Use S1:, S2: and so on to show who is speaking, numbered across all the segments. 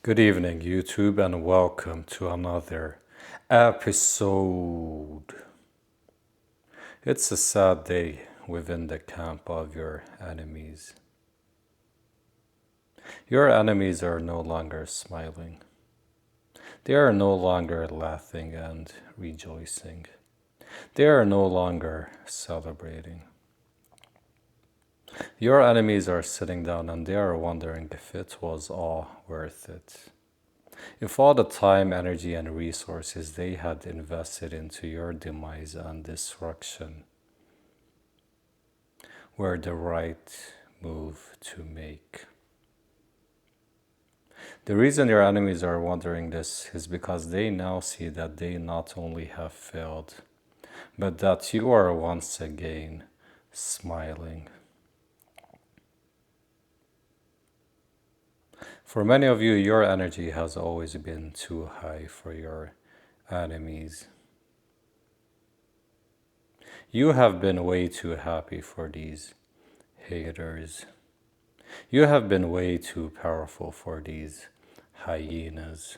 S1: Good evening, YouTube, and welcome to another episode. It's a sad day within the camp of your enemies. Your enemies are no longer smiling. They are no longer laughing and rejoicing. They are no longer celebrating. Your enemies are sitting down and they are wondering if it was all worth it. If all the time, energy, and resources they had invested into your demise and destruction were the right move to make. The reason your enemies are wondering this is because they now see that they not only have failed, but that you are once again smiling. For many of you, your energy has always been too high for your enemies. You have been way too happy for these haters. You have been way too powerful for these hyenas.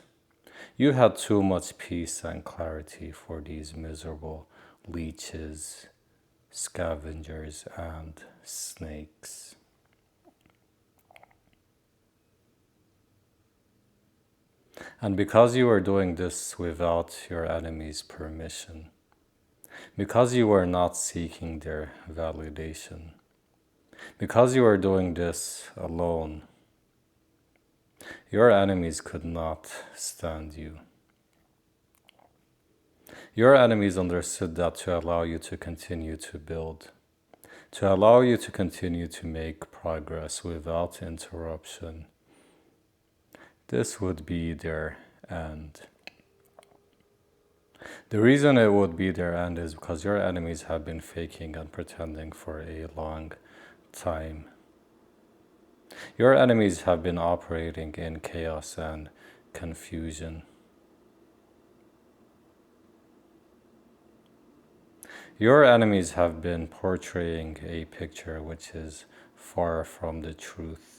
S1: You had too much peace and clarity for these miserable leeches, scavengers, and snakes. And because you were doing this without your enemy's permission, because you were not seeking their validation, because you were doing this alone, your enemies could not stand you. Your enemies understood that to allow you to continue to build, to allow you to continue to make progress without interruption, this would be their end. The reason it would be their end is because your enemies have been faking and pretending for a long time. Your enemies have been operating in chaos and confusion. Your enemies have been portraying a picture which is far from the truth.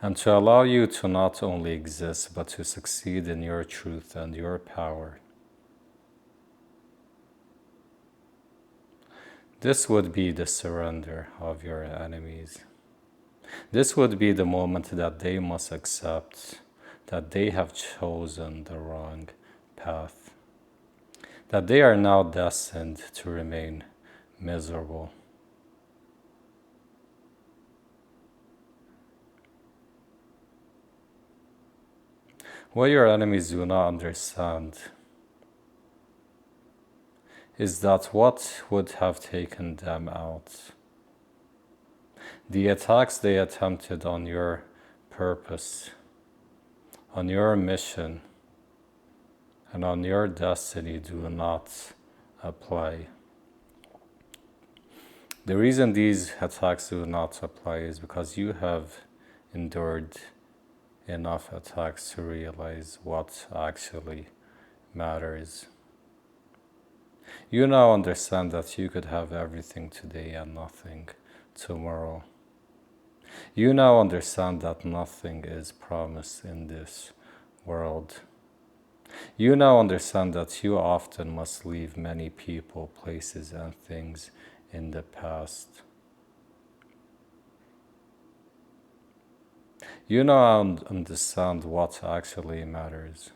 S1: And to allow you to not only exist, but to succeed in your truth and your power. This would be the surrender of your enemies. This would be the moment that they must accept that they have chosen the wrong path, that they are now destined to remain miserable. What your enemies do not understand is that what would have taken them out, the attacks they attempted on your purpose, on your mission, and on your destiny do not apply. The reason these attacks do not apply is because you have endured enough attacks to realize what actually matters. You now understand that you could have everything today and nothing tomorrow. You now understand that nothing is promised in this world. You now understand that you often must leave many people, places, and things in the past. You now understand what actually matters.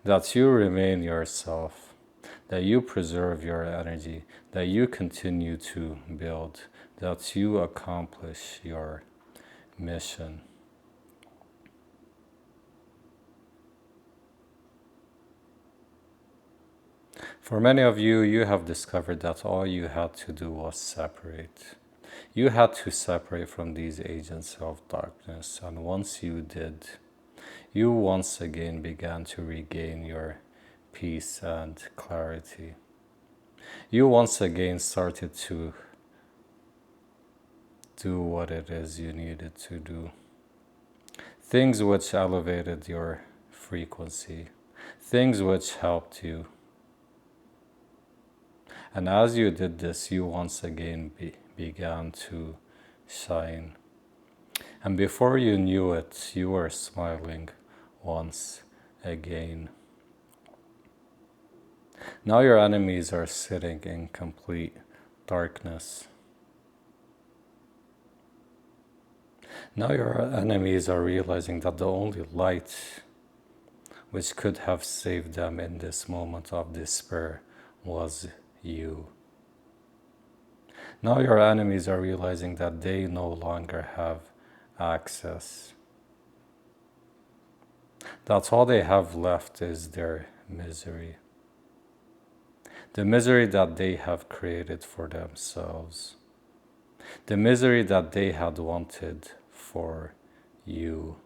S1: That you remain yourself, that you preserve your energy, that you continue to build, that you accomplish your mission. For many of you, you have discovered that all you had to do was separate. You had to separate from these agents of darkness, and once you did, you once again began to regain your peace and clarity. You once again started to do what it is you needed to do. Things which elevated your frequency, things which helped you. And as you did this, you once again began to shine. And before you knew it, you were smiling once again. Now your enemies are sitting in complete darkness. Now your enemies are realizing that the only light which could have saved them in this moment of despair was you. Now your enemies are realizing that they no longer have access. That's all they have left is their misery. The misery that they have created for themselves. The misery that they had wanted for you.